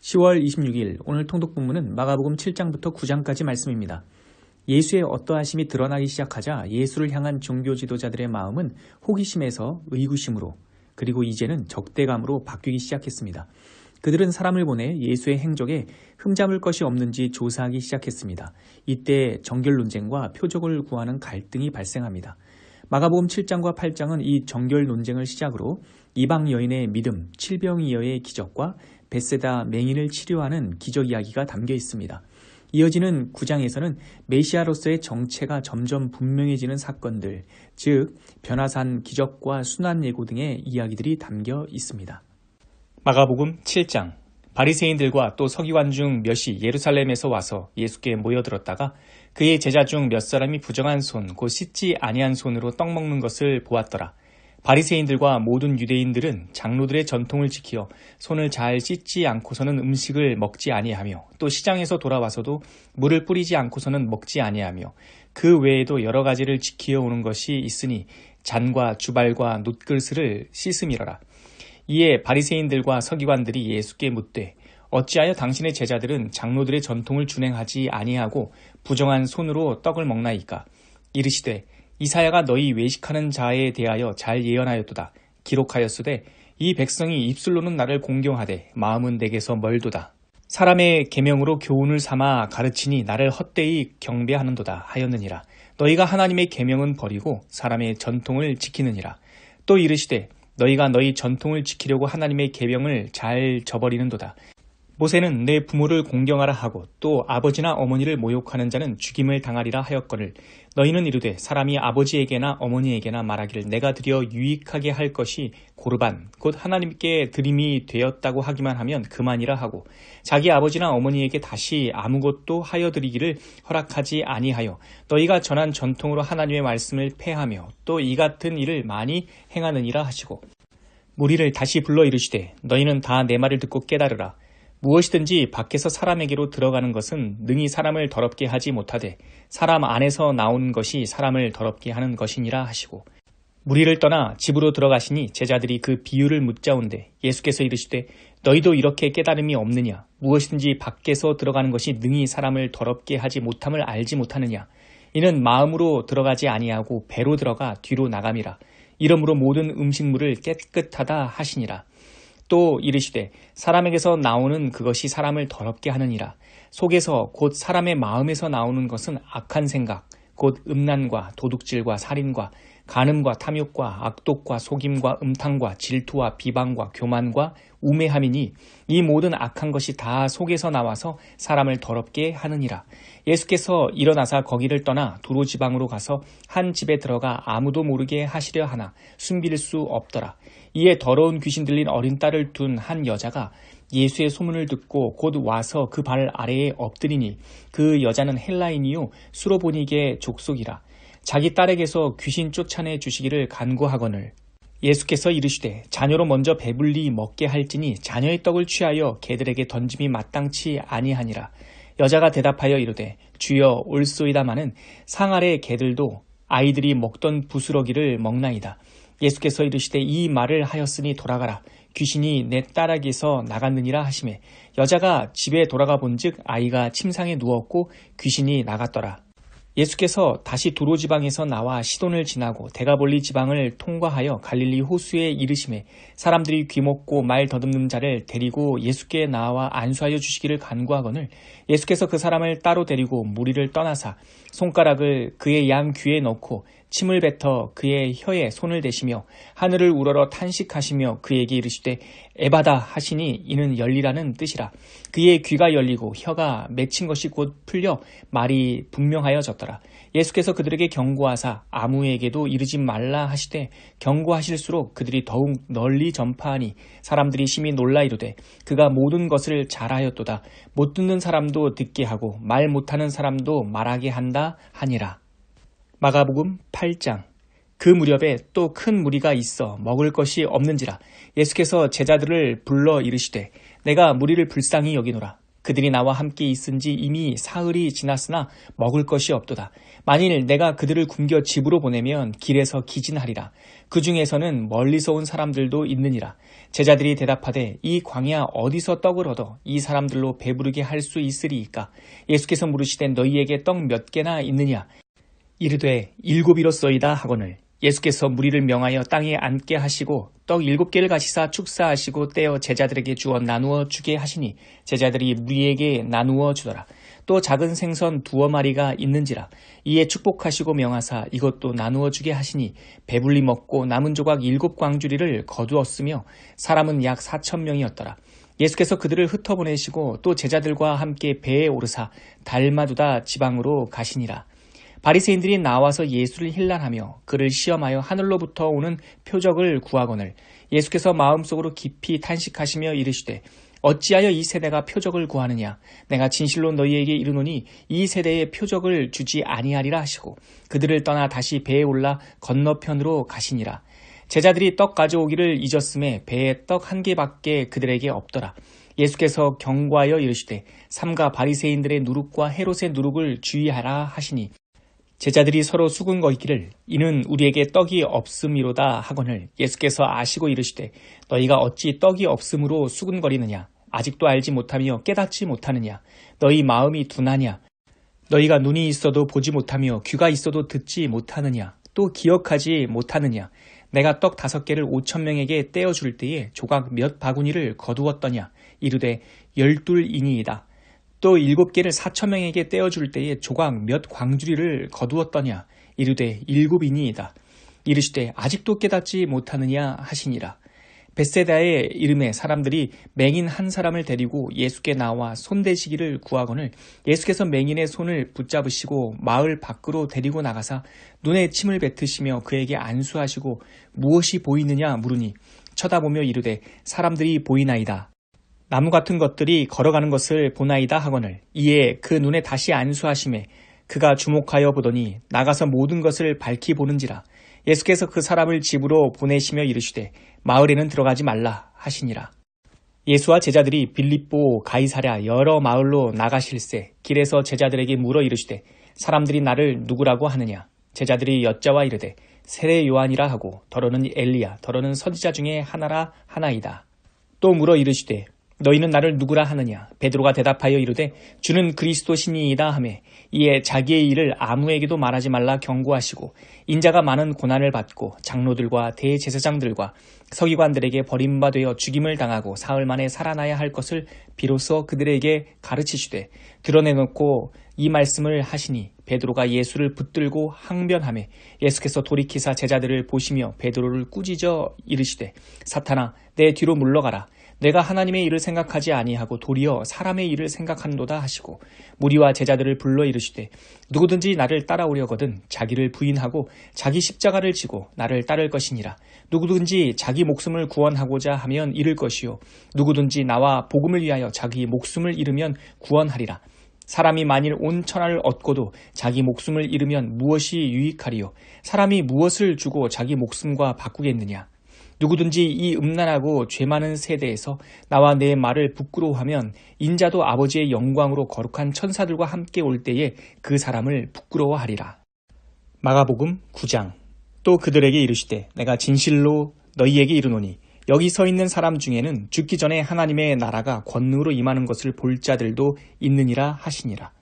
10월 26일 오늘 통독 본문은 마가복음 7장부터 9장까지 말씀입니다. 예수의 어떠하심이 드러나기 시작하자 예수를 향한 종교 지도자들의 마음은 호기심에서 의구심으로 그리고 이제는 적대감으로 바뀌기 시작했습니다. 그들은 사람을 보내 예수의 행적에 흠잡을 것이 없는지 조사하기 시작했습니다. 이때 정결 논쟁과 표적을 구하는 갈등이 발생합니다. 마가복음 7장과 8장은 이 정결 논쟁을 시작으로 이방 여인의 믿음, 칠병이어의 기적과 벳세다 맹인을 치료하는 기적 이야기가 담겨 있습니다. 이어지는 9장에서는 메시아로서의 정체가 점점 분명해지는 사건들, 즉 변화산 기적과 순환 예고 등의 이야기들이 담겨 있습니다. 마가복음 7장. 바리새인들과 또 서기관 중 몇이 예루살렘에서 와서 예수께 모여들었다가 그의 제자 중 몇 사람이 부정한 손, 곧 씻지 아니한 손으로 떡 먹는 것을 보았더라. 바리새인들과 모든 유대인들은 장로들의 전통을 지키어 손을 잘 씻지 않고서는 음식을 먹지 아니하며 또 시장에서 돌아와서도 물을 뿌리지 않고서는 먹지 아니하며 그 외에도 여러 가지를 지키어 오는 것이 있으니 잔과 주발과 놋그릇을 씻음이러라. 이에 바리새인들과 서기관들이 예수께 묻되 어찌하여 당신의 제자들은 장로들의 전통을 준행하지 아니하고 부정한 손으로 떡을 먹나이까? 이르시되 이사야가 너희 외식하는 자에 대하여 잘 예언하였도다. 기록하였으되 이 백성이 입술로는 나를 공경하되 마음은 내게서 멀도다. 사람의 계명으로 교훈을 삼아 가르치니 나를 헛되이 경배하는도다 하였느니라. 너희가 하나님의 계명은 버리고 사람의 전통을 지키느니라. 또 이르시되 너희가 너희 전통을 지키려고 하나님의 계명을 잘 저버리는도다. 모세는 내 부모를 공경하라 하고 또 아버지나 어머니를 모욕하는 자는 죽임을 당하리라 하였거늘 너희는 이르되 사람이 아버지에게나 어머니에게나 말하기를 내가 드려 유익하게 할 것이 고르반 곧 하나님께 드림이 되었다고 하기만 하면 그만이라 하고 자기 아버지나 어머니에게 다시 아무것도 하여 드리기를 허락하지 아니하여 너희가 전한 전통으로 하나님의 말씀을 폐하며 또 이 같은 일을 많이 행하느니라 하시고 무리를 다시 불러 이르시되 너희는 다 내 말을 듣고 깨달으라. 무엇이든지 밖에서 사람에게로 들어가는 것은 능히 사람을 더럽게 하지 못하되 사람 안에서 나온 것이 사람을 더럽게 하는 것이니라 하시고 무리를 떠나 집으로 들어가시니 제자들이 그 비유를 묻자온데 예수께서 이르시되 너희도 이렇게 깨달음이 없느냐? 무엇이든지 밖에서 들어가는 것이 능히 사람을 더럽게 하지 못함을 알지 못하느냐? 이는 마음으로 들어가지 아니하고 배로 들어가 뒤로 나감이라. 이러므로 모든 음식물을 깨끗하다 하시니라. 또 이르시되 사람에게서 나오는 그것이 사람을 더럽게 하느니라. 속에서 곧 사람의 마음에서 나오는 것은 악한 생각, 곧 음란과 도둑질과 살인과 간음과 탐욕과 악독과 속임과 음탕과 질투와 비방과 교만과 우매함이니 이 모든 악한 것이 다 속에서 나와서 사람을 더럽게 하느니라. 예수께서 일어나사 거기를 떠나 두로 지방으로 가서 한 집에 들어가 아무도 모르게 하시려 하나 숨길 수 없더라. 이에 더러운 귀신 들린 어린 딸을 둔 한 여자가 예수의 소문을 듣고 곧 와서 그 발 아래에 엎드리니 그 여자는 헬라인이요 수로보니게 족속이라. 자기 딸에게서 귀신 쫓아내 주시기를 간구하거늘 예수께서 이르시되 자녀로 먼저 배불리 먹게 할지니 자녀의 떡을 취하여 개들에게 던짐이 마땅치 아니하니라. 여자가 대답하여 이르되 주여 올소이다마는 상 아래 개들도 아이들이 먹던 부스러기를 먹나이다. 예수께서 이르시되 이 말을 하였으니 돌아가라. 귀신이 내 딸에게서 나갔느니라 하시매 여자가 집에 돌아가 본즉 아이가 침상에 누웠고 귀신이 나갔더라. 예수께서 다시 두로 지방에서 나와 시돈을 지나고 데가볼리 지방을 통과하여 갈릴리 호수에 이르시매 사람들이 귀먹고 말 더듬는 자를 데리고 예수께 나와 안수하여 주시기를 간구하거늘 예수께서 그 사람을 따로 데리고 무리를 떠나사 손가락을 그의 양 귀에 넣고 침을 뱉어 그의 혀에 손을 대시며 하늘을 우러러 탄식하시며 그에게 이르시되 에바다 하시니 이는 열리라는 뜻이라. 그의 귀가 열리고 혀가 맺힌 것이 곧 풀려 말이 분명하여졌더라. 예수께서 그들에게 경고하사 아무에게도 이르지 말라 하시되 경고하실수록 그들이 더욱 널리 전파하니 사람들이 심히 놀라 이르되 그가 모든 것을 잘하였도다. 못 듣는 사람도 듣게 하고 말 못하는 사람도 말하게 한다 하니라. 마가복음 8장. 그 무렵에 또 큰 무리가 있어 먹을 것이 없는지라 예수께서 제자들을 불러 이르시되 내가 무리를 불쌍히 여기노라. 그들이 나와 함께 있은지 이미 사흘이 지났으나 먹을 것이 없도다. 만일 내가 그들을 굶겨 집으로 보내면 길에서 기진하리라. 그 중에서는 멀리서 온 사람들도 있느니라. 제자들이 대답하되 이 광야 어디서 떡을 얻어 이 사람들로 배부르게 할 수 있으리이까? 예수께서 물으시되 너희에게 떡 몇 개나 있느냐? 이르되 7이로소이다 하거늘. 예수께서 무리를 명하여 땅에 앉게 하시고 떡 7개를 가시사 축사하시고 떼어 제자들에게 주어 나누어 주게 하시니 제자들이 무리에게 나누어 주더라. 또 작은 생선 2마리가 있는지라. 이에 축복하시고 명하사 이것도 나누어 주게 하시니 배불리 먹고 남은 조각 7광주리를 거두었으며 사람은 약 4,000명이었더라. 예수께서 그들을 흩어보내시고 또 제자들과 함께 배에 오르사 달마두다 지방으로 가시니라. 바리새인들이 나와서 예수를 힐난하며 그를 시험하여 하늘로부터 오는 표적을 구하거늘 예수께서 마음속으로 깊이 탄식하시며 이르시되 어찌하여 이 세대가 표적을 구하느냐? 내가 진실로 너희에게 이르노니 이 세대에 표적을 주지 아니하리라 하시고 그들을 떠나 다시 배에 올라 건너편으로 가시니라. 제자들이 떡 가져오기를 잊었음에 배에 떡 1개밖에 그들에게 없더라. 예수께서 경고하여 이르시되 삼가 바리새인들의 누룩과 헤롯의 누룩을 주의하라 하시니 제자들이 서로 수군거리기를 이는 우리에게 떡이 없음이로다 하거늘 예수께서 아시고 이르시되 너희가 어찌 떡이 없음으로 수군거리느냐? 아직도 알지 못하며 깨닫지 못하느냐? 너희 마음이 둔하냐? 너희가 눈이 있어도 보지 못하며 귀가 있어도 듣지 못하느냐? 또 기억하지 못하느냐? 내가 떡 5개를 5,000명에게 떼어줄 때에 조각 몇 바구니를 거두었더냐? 이르되 12이니이다. 또 7개를 4,000명에게 떼어줄 때에 조각 몇 광주리를 거두었더냐? 이르되 7이니이다. 이르시되 아직도 깨닫지 못하느냐 하시니라. 벳세다의 이름에 사람들이 맹인 한 사람을 데리고 예수께 나와 손대시기를 구하거늘 예수께서 맹인의 손을 붙잡으시고 마을 밖으로 데리고 나가사 눈에 침을 뱉으시며 그에게 안수하시고 무엇이 보이느냐 물으니 쳐다보며 이르되 사람들이 보이나이다. 나무 같은 것들이 걸어가는 것을 보나이다 하거늘 이에 그 눈에 다시 안수하심에 그가 주목하여 보더니 나가서 모든 것을 밝히 보는지라. 예수께서 그 사람을 집으로 보내시며 이르시되 마을에는 들어가지 말라 하시니라. 예수와 제자들이 빌립보 가이사랴 여러 마을로 나가실새 길에서 제자들에게 물어 이르시되 사람들이 나를 누구라고 하느냐? 제자들이 여짜와 이르되 세례 요한이라 하고 더러는 엘리야 더러는 선지자 중에 하나라 하나이다. 또 물어 이르시되 너희는 나를 누구라 하느냐? 베드로가 대답하여 이르되 주는 그리스도시니이다 하매 이에 자기의 일을 아무에게도 말하지 말라 경고하시고 인자가 많은 고난을 받고 장로들과 대제사장들과 서기관들에게 버림받아 죽임을 당하고 사흘 만에 살아나야 할 것을 비로소 그들에게 가르치시되 드러내놓고 이 말씀을 하시니 베드로가 예수를 붙들고 항변하매 예수께서 돌이키사 제자들을 보시며 베드로를 꾸짖어 이르시되 사탄아 내 뒤로 물러가라. 내가 하나님의 일을 생각하지 아니하고 도리어 사람의 일을 생각한도다 하시고 무리와 제자들을 불러 이르시되 누구든지 나를 따라오려거든 자기를 부인하고 자기 십자가를 지고 나를 따를 것이니라. 누구든지 자기 목숨을 구원하고자 하면 잃을 것이요 누구든지 나와 복음을 위하여 자기 목숨을 잃으면 구원하리라. 사람이 만일 온 천하를 얻고도 자기 목숨을 잃으면 무엇이 유익하리요? 사람이 무엇을 주고 자기 목숨과 바꾸겠느냐? 누구든지 이 음란하고 죄 많은 세대에서 나와 내 말을 부끄러워하면 인자도 아버지의 영광으로 거룩한 천사들과 함께 올 때에 그 사람을 부끄러워하리라. 마가복음 9장. 또 그들에게 이르시되 내가 진실로 너희에게 이르노니 여기 서 있는 사람 중에는 죽기 전에 하나님의 나라가 권능으로 임하는 것을 볼 자들도 있느니라 하시니라.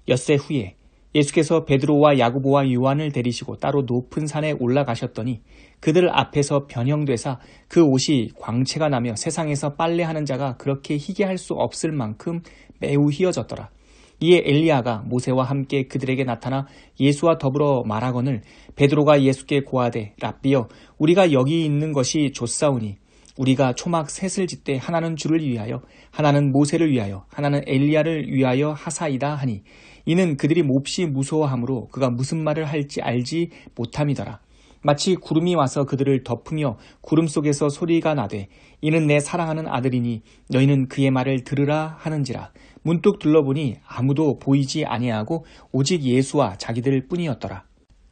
엿새 후에 예수께서 베드로와 야고보와 요한을 데리시고 따로 높은 산에 올라가셨더니 그들 앞에서 변형되사 그 옷이 광채가 나며 세상에서 빨래하는 자가 그렇게 희게 할 수 없을 만큼 매우 희어졌더라. 이에 엘리야가 모세와 함께 그들에게 나타나 예수와 더불어 말하거늘 베드로가 예수께 고하되 랍비여 우리가 여기 있는 것이 좋사오니 우리가 초막 셋을 짓되 하나는 주를 위하여 하나는 모세를 위하여 하나는 엘리야를 위하여 하사이다 하니 이는 그들이 몹시 무서워하므로 그가 무슨 말을 할지 알지 못함이더라. 마치 구름이 와서 그들을 덮으며 구름 속에서 소리가 나되 이는 내 사랑하는 아들이니 너희는 그의 말을 들으라 하는지라. 문득 둘러보니 아무도 보이지 아니하고 오직 예수와 자기들 뿐이었더라.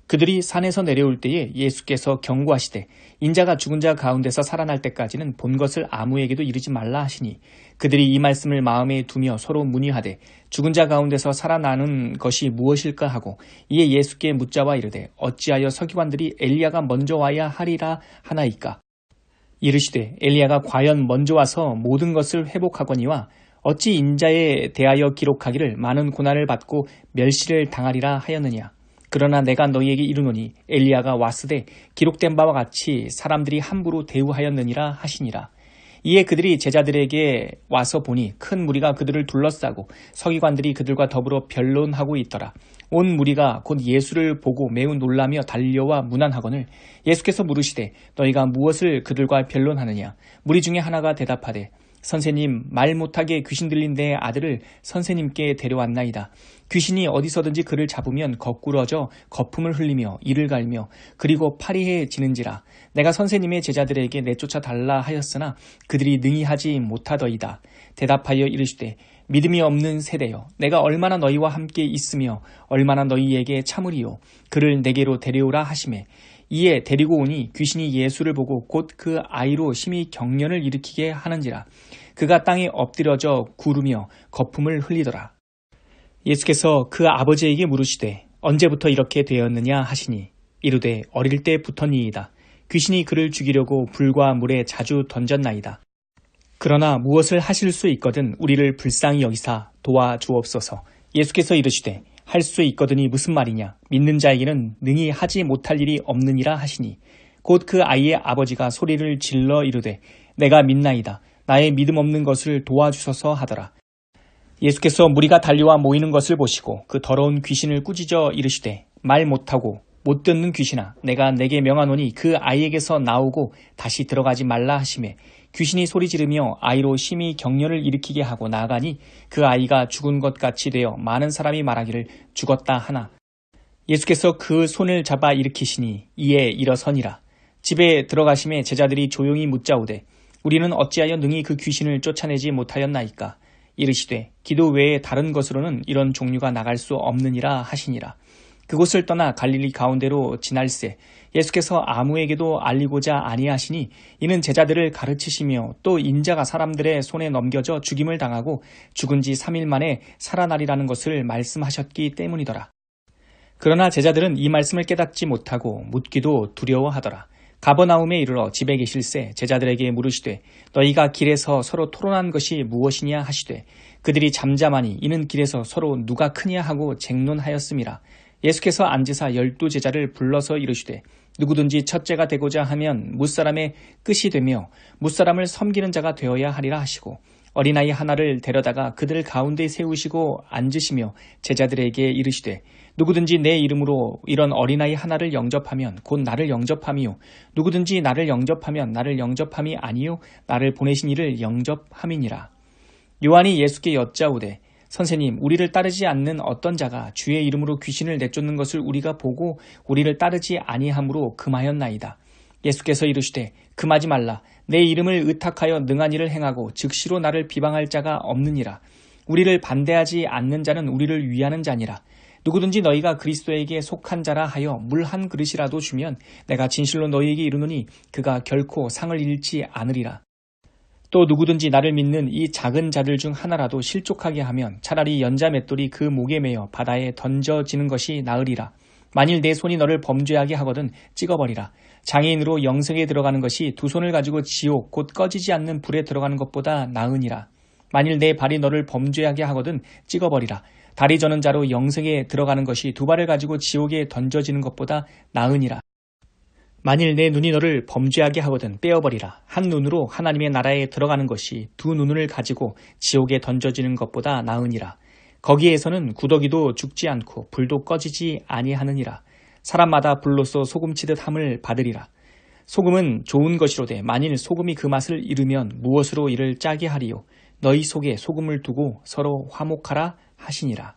그들이 산에서 내려올 때에 예수께서 경고하시되 인자가 죽은 자 가운데서 살아날 때까지는 본 것을 아무에게도 이르지 말라 하시니 그들이 이 말씀을 마음에 두며 서로 문의하되 죽은 자 가운데서 살아나는 것이 무엇일까 하고 이에 예수께 묻자와 이르되 어찌하여 서기관들이 엘리야가 먼저 와야 하리라 하나이까. 이르시되 엘리야가 과연 먼저 와서 모든 것을 회복하거니와 어찌 인자에 대하여 기록하기를 많은 고난을 받고 멸시를 당하리라 하였느냐. 그러나 내가 너희에게 이르노니 엘리야가 왔으되 기록된 바와 같이 사람들이 함부로 대우하였느니라 하시니라. 이에 그들이 제자들에게 와서 보니 큰 무리가 그들을 둘러싸고 서기관들이 그들과 더불어 변론하고 있더라. 온 무리가 곧 예수를 보고 매우 놀라며 달려와 문안하거늘 예수께서 물으시되 너희가 무엇을 그들과 변론하느냐. 무리 중에 하나가 대답하되 선생님, 말 못하게 귀신 들린 내 아들을 선생님께 데려왔나이다. 귀신이 어디서든지 그를 잡으면 거꾸러져 거품을 흘리며 이를 갈며 그리고 파리해지는지라. 내가 선생님의 제자들에게 내쫓아 달라 하였으나 그들이 능히 하지 못하더이다. 대답하여 이르시되 믿음이 없는 세대여, 내가 얼마나 너희와 함께 있으며 얼마나 너희에게 참으리요. 그를 내게로 데려오라 하시매 이에 데리고 오니 귀신이 예수를 보고 곧 그 아이로 심히 경련을 일으키게 하는지라. 그가 땅에 엎드려져 구르며 거품을 흘리더라. 예수께서 그 아버지에게 물으시되 언제부터 이렇게 되었느냐 하시니 이르되 어릴 때부터니이다. 귀신이 그를 죽이려고 불과 물에 자주 던졌나이다. 그러나 무엇을 하실 수 있거든 우리를 불쌍히 여기사 도와주옵소서. 예수께서 이르시되 할 수 있거든이 무슨 말이냐. 믿는 자에게는 능히 하지 못할 일이 없느니라 하시니 곧 그 아이의 아버지가 소리를 질러 이르되 내가 믿나이다. 나의 믿음 없는 것을 도와주소서 하더라. 예수께서 무리가 달려와 모이는 것을 보시고 그 더러운 귀신을 꾸짖어 이르시되 말 못하고 못 듣는 귀신아, 내가 내게 명하노니 그 아이에게서 나오고 다시 들어가지 말라 하시매 귀신이 소리 지르며 아이로 심히 경련을 일으키게 하고 나아가니 그 아이가 죽은 것 같이 되어 많은 사람이 말하기를 죽었다 하나 예수께서 그 손을 잡아 일으키시니 이에 일어서니라. 집에 들어가심에 제자들이 조용히 묻자오되 우리는 어찌하여 능히 그 귀신을 쫓아내지 못하였나이까. 이르시되 기도 외에 다른 것으로는 이런 종류가 나갈 수 없느니라 하시니라. 그곳을 떠나 갈릴리 가운데로 지날새 예수께서 아무에게도 알리고자 아니하시니 이는 제자들을 가르치시며 또 인자가 사람들의 손에 넘겨져 죽임을 당하고 죽은 지 3일 만에 살아나리라는 것을 말씀하셨기 때문이더라. 그러나 제자들은 이 말씀을 깨닫지 못하고 묻기도 두려워하더라. 가버나움에 이르러 집에 계실새 제자들에게 물으시되 너희가 길에서 서로 토론한 것이 무엇이냐 하시되 그들이 잠잠하니 이는 길에서 서로 누가 크냐 하고 쟁론하였음이라. 예수께서 앉으사 12제자를 불러서 이르시되 누구든지 첫째가 되고자 하면 무사람의 끝이 되며 무사람을 섬기는 자가 되어야 하리라 하시고 어린아이 하나를 데려다가 그들 가운데 세우시고 앉으시며 제자들에게 이르시되 누구든지 내 이름으로 이런 어린아이 하나를 영접하면 곧 나를 영접함이요 누구든지 나를 영접하면 나를 영접함이 아니요 나를 보내신 이를 영접함이니라. 요한이 예수께 여짜오되 선생님, 우리를 따르지 않는 어떤 자가 주의 이름으로 귀신을 내쫓는 것을 우리가 보고 우리를 따르지 아니함으로 금하였나이다. 예수께서 이르시되 금하지 말라. 내 이름을 의탁하여 능한 일을 행하고 즉시로 나를 비방할 자가 없느니라. 우리를 반대하지 않는 자는 우리를 위하는 자니라. 누구든지 너희가 그리스도에게 속한 자라 하여 물 한 그릇이라도 주면 내가 진실로 너희에게 이르노니 그가 결코 상을 잃지 않으리라. 또 누구든지 나를 믿는 이 작은 자들 중 하나라도 실족하게 하면 차라리 연자 맷돌이 그 목에 매어 바다에 던져지는 것이 나으리라. 만일 내 손이 너를 범죄하게 하거든 찍어버리라. 장애인으로 영생에 들어가는 것이 두 손을 가지고 지옥 곧 꺼지지 않는 불에 들어가는 것보다 나으니라. 만일 내 발이 너를 범죄하게 하거든 찍어버리라. 다리 저는 자로 영생에 들어가는 것이 두 발을 가지고 지옥에 던져지는 것보다 나으니라. 만일 내 눈이 너를 범죄하게 하거든 빼어버리라. 한 눈으로 하나님의 나라에 들어가는 것이 두 눈을 가지고 지옥에 던져지는 것보다 나으니라. 거기에서는 구더기도 죽지 않고 불도 꺼지지 아니하느니라. 사람마다 불로써 소금치듯 함을 받으리라. 소금은 좋은 것이로되 만일 소금이 그 맛을 잃으면 무엇으로 이를 짜게 하리요. 너희 속에 소금을 두고 서로 화목하라 하시니라.